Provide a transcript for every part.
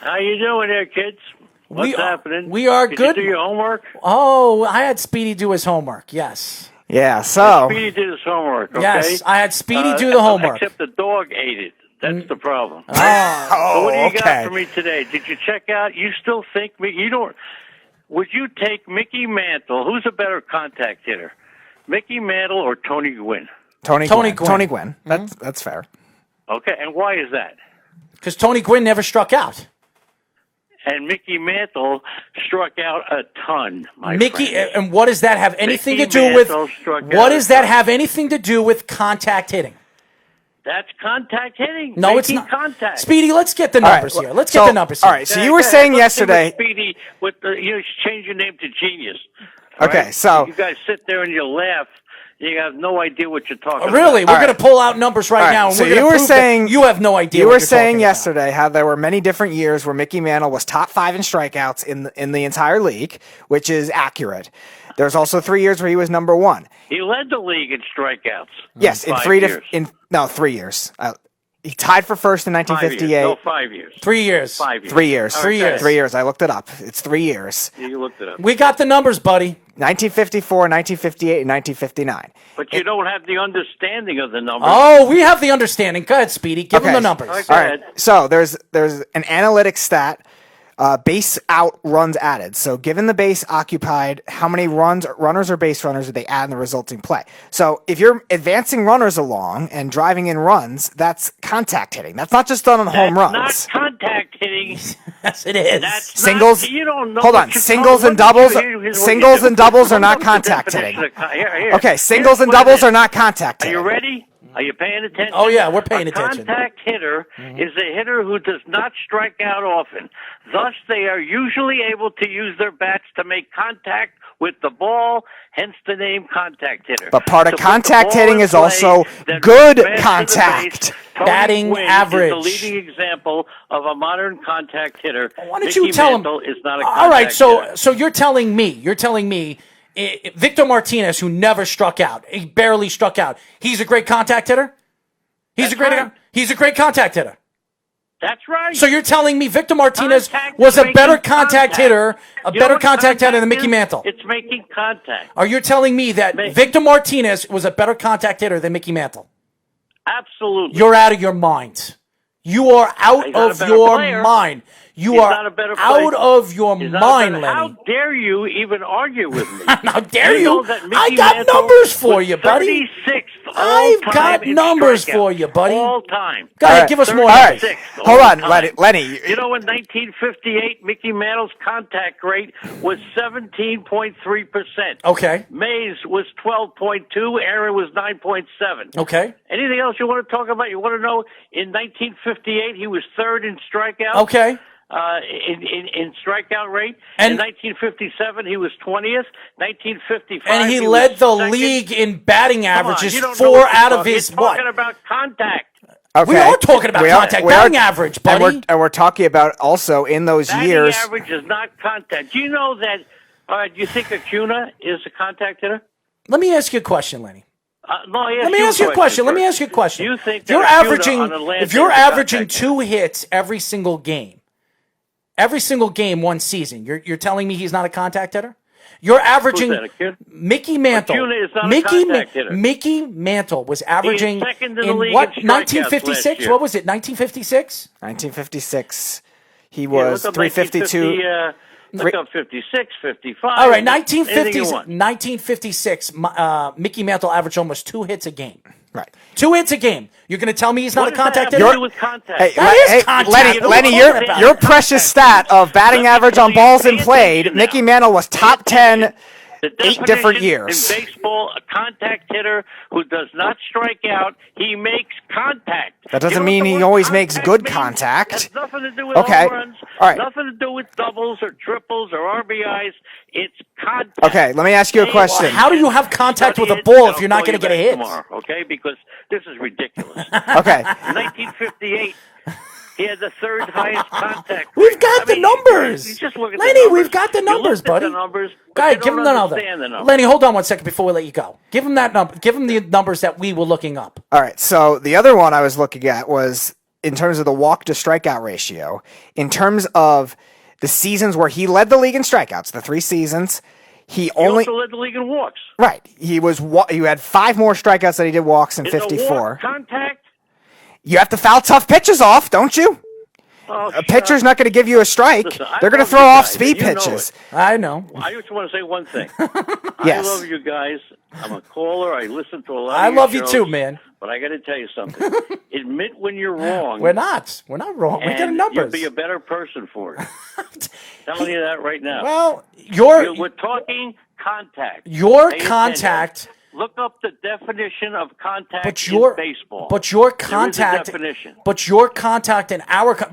How you doing there, kids? What's happening? We are Did good. you do your homework? Oh, I had Speedy do his homework. Yes. Yeah, so. Speedy did his homework, okay? Yes, I had Speedy do the homework. Except the dog ate it. That's the problem. Oh, So what do you got okay. for me today? Did you check out? You still think you don't? Would you take Mickey Mantle? Who's a better contact hitter, Mickey Mantle or Tony Gwynn? Tony Gwynn. Gwynn. Tony Gwynn. That's fair. Okay, and why is that? because Tony Gwynn never struck out. And Mickey Mantle struck out a ton. Mickey, friend. and what does that have anything Mickey to do with? Mantle struck What out does a that ton. have anything to do with contact hitting? That's contact hitting. No, it's Making not. Contact. Speedy, let's get the All right, numbers here. Let's so- get the numbers here. all right, so you were saying Let's see what yesterday. Speedy, you change your name to Genius. Okay, right? so- you guys sit there and you laugh. You have no idea what you're talking about. Really, we're All right. going to pull out numbers right All right, now, and so we're going you to were prove saying- that you have no idea. You what were you're saying talking yesterday how there were many different years where Mickey Mantle was top 5 in strikeouts in the entire league, which is accurate. There's also 3 years where he was number 1. He led the league in strikeouts. Yes, in 5 3 years. different 3 years. He tied for first in 1958. No, 5 years. 3 years. 5 years. 3 years. All 3 years. 3 years. I looked it up. It's 3 years. You looked it up. We got the numbers, buddy. 1954, 1958, and 1959. But you don't have the understanding of the numbers. Oh, we have the understanding. Go ahead, Speedy. Give him the numbers. Okay. All right. So there's an analytics stat, base out runs added. So given the base occupied, how many runners or base runners did they add in the resulting play? So if you're advancing runners along and driving in runs, that's contact hitting. That's not just done on home runs. Not contact hitting. Yes, it is. That's Singles. Not, you don't know Hold what on. you're Singles talking- and doubles. what you- Singles and doubles are not What's the contact hitting. definition of Here. Okay. Singles Here's and what it doubles is. are not contact Are hitting. you ready? Are you paying attention? Oh, yeah, we're paying attention. A contact hitter is a hitter who does not strike out often. Thus, they are usually able to use their bats to make contact with the ball, hence the name contact hitter. But part of To put the contact ball hitting in is play, also then good advance to the contact. base. Tony Batting Gwynn average. is the leading example of a modern contact hitter. Why don't Mickey you tell him? Mantle is not a All right, contact so hitter. you're telling me, Victor Martinez, who never struck out, he barely struck out. He's a great contact hitter. He's a great contact hitter. That's right. So you're telling me Victor Martinez Contact was a is better making contact contact. hitter, You know what hitter than Mickey is? Mantle? It's making contact. Are you telling me that Victor Martinez was a better contact hitter than Mickey Mantle? Absolutely. You're out of your mind. You are out He's not a of better your player. mind. You He's are not a better out player. of your He's not mind, better- Lenny. How dare you even argue with me? How dare You know you? that I Mickey got Mantle numbers for was you, buddy. 36th I've all-time got in numbers strikeouts. for you, buddy. All time. Go ahead, All right. give us more. All right. 36th Hold all on, time. Lenny. You know, in 1958, Mickey Mantle's contact rate was 17.3%. Okay. Mays was 12.2. Aaron was 9.7. Okay. Anything else you want to talk about? You want to know in 1958 he was third in strikeouts. Okay. In strikeout rate. And- in 1957 he was 20th. 1955 And he was led the second. league in batting Come on, averages, you don't know 4 what you're out of talking- his you're what? talking about contact. Okay. We are talking about We are- contact we are- batting average, buddy. And we're talking about also in those Batting years. average is not contact. Do you know that? Do you think Acuna is a contact hitter? Let me ask you a question, Lenny. No, Let me ask you a question. Let me ask you a question. You think if you're that Acuna averaging on the land if you're is a averaging contact 2 hits every single game one season, you're telling me he's not a contact hitter? You're averaging Who's that, Acuna? Mickey Mantle. Acuna is not a contact hitter. Mickey Mantle was averaging second in the in league what in strikeouts last 1956? year. What was it? 1956? 1956. He Yeah, was look up 352. 1950, look up 56, 55. All right, anything you 1950s, want. 1956. Mickey Mantle averaged almost 2 hits a game. Right. 2 hits a game. You're going to tell me he's not What a does that contact have to hitter? do with contact? Hey, That is hey, contact. Lenny, You know Lenny, what your I'm talking your about. precious stat of batting average on balls in Pay played. attention Mickey now. Mantle was top 10 The 8 different definition years. In baseball, a contact hitter who does not strike out, he makes contact. That doesn't You know mean what the he word always makes contact good means? contact. Has nothing to do with Okay. home runs. All right. Nothing to do with doubles or triples or RBIs. It's contact. Okay, let me ask you a question. How do you have contact with a Hit, ball I'll if you're not call going to you get a back hit? tomorrow, okay? Because this is ridiculous. Okay. In 1958, he had the third highest contact. We've rate. got the numbers. You just look at Lenny, the numbers. we've got the You numbers, looked at buddy. The numbers, but Go ahead, they give him don't the understand the numbers. Lenny, hold on one second before we let you go. Give him that number. Give him the numbers that we were looking up. All right, so the other one I was looking at was in terms of the walk to strikeout ratio, in terms of the seasons where he led the league in strikeouts, the 3 seasons, he also led the league in walks. Right. He had 5 more strikeouts than he did walks in Is 54. A walk contact? You have to foul tough pitches off, don't you? A pitcher's not going to give you a strike. Listen, they're going to throw off speed pitches. I know. I just want to say one thing. Yes. I love you guys. I'm a caller. I listen to a lot I of your love you shows, too, man. But I got to tell you something. Admit when you're wrong. We're not. We're not wrong. We got and numbers. You'll be a better person for it. Telling you that right now. Well, we're talking contact. Your Pay contact. attention. Look up the definition of contact in baseball. But your contact. There is a definition. But your contact and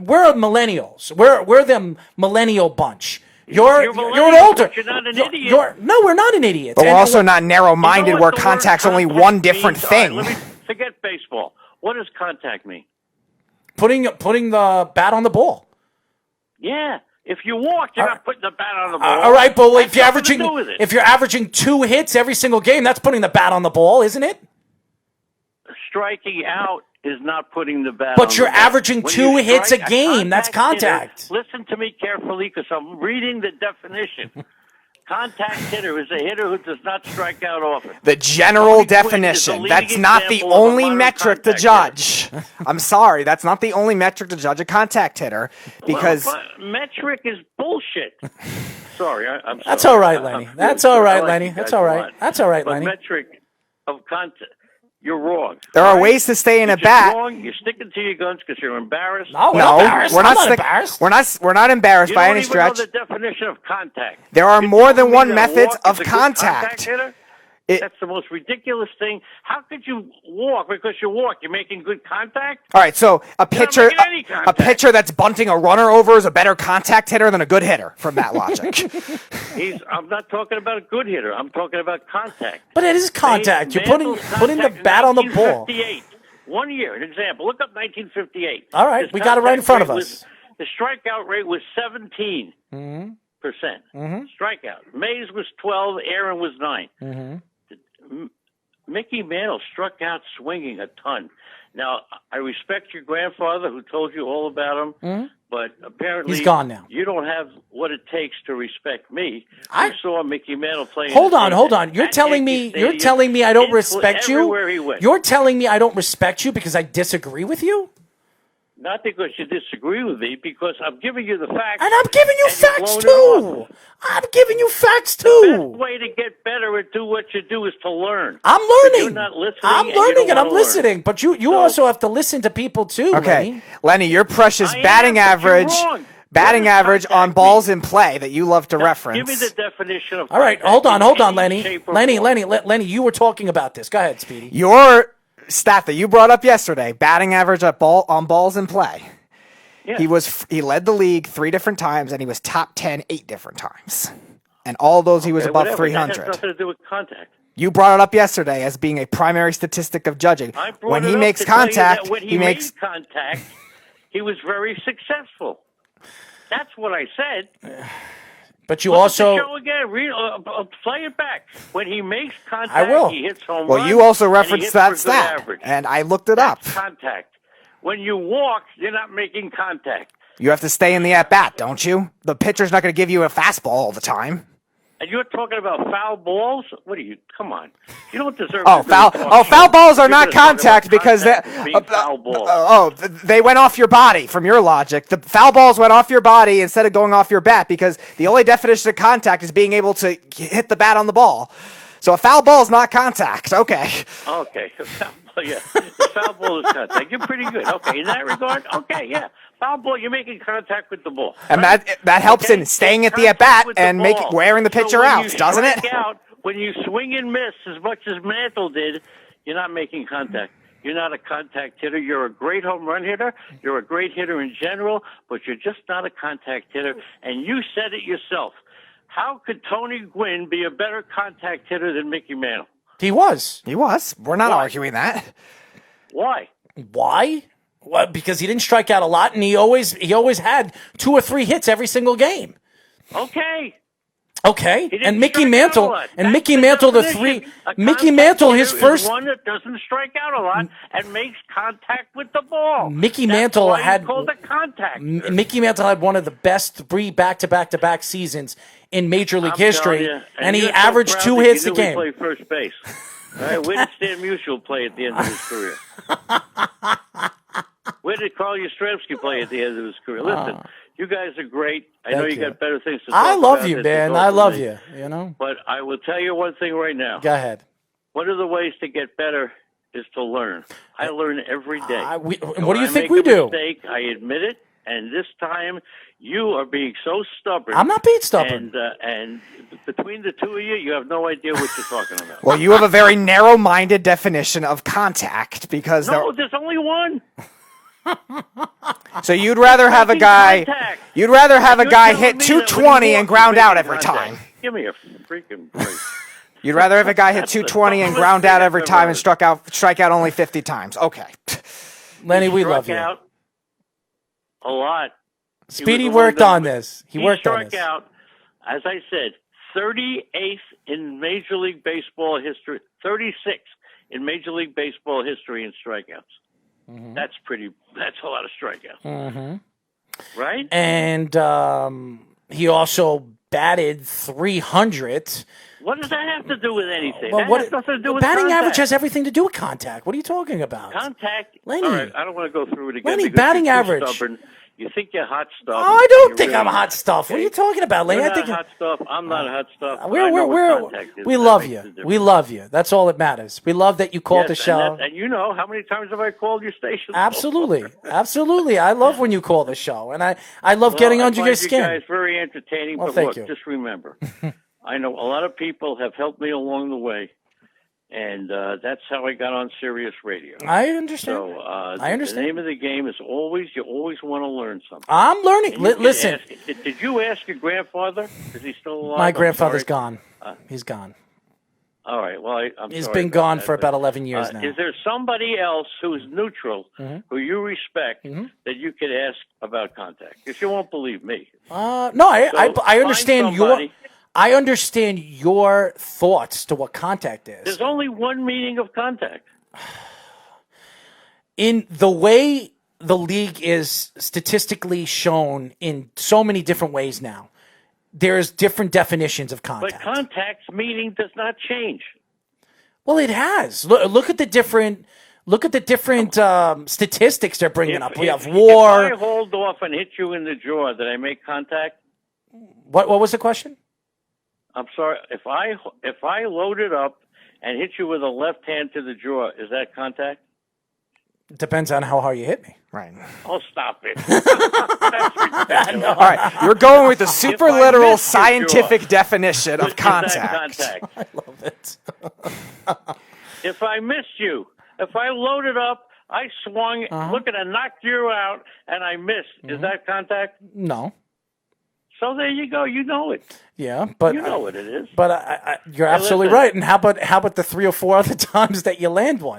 we're millennials. We're them millennial bunch. You're an older. But you're not an idiot. No, we're not an idiot. But we're also not narrow-minded where the contact's word only contact one different means? thing. All right, forget baseball. What does contact mean? Putting the bat on the ball. Yeah. If you walk, you're not putting the bat on the ball. All right, but if you're averaging 2 hits every single game, that's putting the bat on the ball, isn't it? Striking out is not putting the bat on But the you're ball. averaging When 2 you hits a strike game. That's contact. Hitter, listen to me carefully because I'm reading the definition. Contact hitter is a hitter who does not strike out often. The general Tony Gwynn is definition. a That's leading not the example of a only modern metric to contact judge. I'm sorry. That's not the only metric to judge a contact hitter because but metric is bullshit. Sorry, I'm sorry. That's all right, Lenny. That's all right, Lenny. That's all right. That's all right, But Lenny. metric of contact, you're wrong. there are ways to stay in You're a just bat. wrong. You're sticking to your guns because you're embarrassed. No, we're No, not embarrassed. we're I'm not, not stick- embarrassed. we're not embarrassed You by don't any even stretch. know the definition of contact. There are You're more than telling me one that methods walk of is a good contact. hitter? That's the most ridiculous thing. How could you walk because you walk? You're making good contact? All right, so a pitcher, making any a contact. pitcher that's bunting a runner over is a better contact hitter than a good hitter. From that logic, I'm not talking about a good hitter. I'm talking about contact. But it is contact. You're putting the bat on the ball. 1958. 1 year, an example. Look up 1958. All right, His we got it right in front of contact us. the strikeout rate was 17%. Strikeout. Mays was 12. Aaron was 9. Mickey Mantle struck out swinging a ton. Now, I respect your grandfather who told you all about him, but apparently He's gone now. You don't have what it takes to respect me. I You saw Mickey Mantle play. Hold on. You're telling me I don't respect you? Everywhere he went. You're telling me I don't respect you because I disagree with you? Not because you disagree with me, because I'm giving you the facts. And I'm giving you and you're facts blowing it too. off. I'm giving you facts The too. best way to get better at do what you do is to learn. I'm But learning. You're not listening. I'm and you learning don't and I'm wanna learn. listening. But you also have to listen to people too. okay, Lenny, your precious I am, batting but you're average, wrong. batting What does average on contact balls mean? in play that you love to reference. Give me the definition of. All right, contact hold in on, any Lenny. shape or Lenny, form. Lenny, you were talking about this. Go ahead, Speedy. Your stat that you brought up yesterday, batting average on balls in play. Yeah. He led the league 3 different times, and he was top 10 8 different times. And all those he was Okay, above whatever. That 300. has nothing to do with contact. You brought it up yesterday as being a primary statistic of judging. I brought When it he up makes to tell you contact, that when he makes. made contact, he was very successful. That's what I said. But you Look also at the show again. Play it back. When he makes contact, I will. he hits home Well, runs, you also and he referenced hits that for good stat, average. and I looked it up. That's contact. When you walk, you're not making contact. You have to stay in the at bat, don't you? The pitcher's not going to give you a fastball all the time. And you're talking about foul balls? What are you? Come on. You don't deserve Oh, to foul! be Oh, foul balls are You're not gonna talk contact about because they. contact as being foul balls. They went off your body. From your logic, the foul balls went off your body instead of going off your bat because the only definition of contact is being able to hit the bat on the ball. So a foul ball is not contact. Okay. Okay. Yeah. The foul ball is contact. You're pretty good. Okay. In that regard, okay, yeah. Foul ball, you're making contact with the ball. And right? that helps Okay? in staying at Make the at bat contact with the and ball. wearing the So pitcher when out, you doesn't it? strike out, when you swing and miss as much as Mantle did, you're not making contact. You're not a contact hitter. You're a great home run hitter. You're a great hitter in general, but you're just not a contact hitter. And you said it yourself. How could Tony Gwynn be a better contact hitter than Mickey Mantle? he was. He was. We're not Why? arguing that. Why? Why? Well, because he didn't strike out a lot, and he always had 2 or 3 hits every single game. Okay. Okay, He didn't and Mickey strike out a Mantle, lot. and That's Mickey the Mantle, definition. A Mickey contact Mantle, his hitter is first, one that doesn't strike out a lot and makes contact with the ball. Mickey That's Mantle why had he's called a contact hitter. Mickey Mantle had one of the best 3 back-to-back-to-back seasons in Major League I'm history, telling you, and he you're so averaged proud 2 that hits you a knew game. He played first base. All right, where did Stan Musial play at the end of his career? Where did Carl Yastrzemski play at the end of his career? Listen, you guys are great. I know Thank you you. got better things to talk I about. love you, than to man. talk I to love me. you. You know. But I will tell you one thing right now. Go ahead. One of the ways to get better is to learn. I learn every day. What do you I think make we a do? Mistake, I admit it, and this time you are being so stubborn. I'm not being stubborn. And between the two of you, you have no idea what you're talking about. Well, you have a very narrow-minded definition of contact because No, there's only one. so you'd rather have a guy Contact. you'd rather have a You're guy telling hit me that when 220 you and walk, ground you're out making every contact. time. Give me a freaking break. You'd rather have a guy hit 220 and ground out every time and strike out only 50 times. Okay. Lenny, we Struck love you. out a lot. Speedy worked on this. He worked on struck this. out, as I said, 38th in Major League Baseball history, 36th in Major League Baseball history in strikeouts. Mm-hmm. That's a lot of strikeouts. Mm-hmm. Right? And he also batted 300. What does that have to do with anything? Well, That has nothing to do with batting contact. average has everything to do with contact. What are you talking about? Contact. Lenny. All right, I don't want to go through it again. Lenny, because batting you're too average. Stubborn. You think you're hot stuff. Oh, I don't You're think really I'm hot not, stuff. okay? What are you talking about, Lenny? You're I think not hot stuff. I'm not hot stuff. I know we're what contact is. we That love makes you. the difference. We love you. That's all that matters. We love that you called the Yes, show. and you know how many times have I called your station? Absolutely, absolutely. I love when you call the show, and I love getting under your skin. You guys very entertaining. Well, but thank look, you. just remember, I know a lot of people have helped me along the way, and that's how I got on Sirius Radio. I understand. So I understand. The name of the game is you always want to learn something. I'm learning. And you can Listen, did you ask your grandfather? Is he still alive? my I'm grandfather's sorry. gone. He's gone. All right. Well, I'm He's sorry been about gone that, for but, about 11 years now. Is there somebody else who's neutral, who you respect, that you could ask about contact? Because you won't believe me. No, So I understand find somebody. I understand your thoughts to what contact is. There's only one meaning of contact. In the way the league is statistically shown in so many different ways now, there's different definitions of contact. But contact's meaning does not change. Well, it has. Look at the different statistics they're bringing up. We have WAR. If I hold off and hit you in the jaw, did I make contact? What was the question? I'm sorry. If I load it up and hit you with a left hand to the jaw, is that contact? Depends on how hard you hit me. Right. Oh, stop it. That's ridiculous. All right. You're going with the super If I literal missed your scientific jaw, definition of is that contact. I love it. If I missed you, if I loaded up, I swung, looking to knock you out, and I missed, is that contact? No. So there you go. You know it. Yeah, but You know what it is. But you're absolutely listen. right. And how about the 3 or 4 other times that you land one?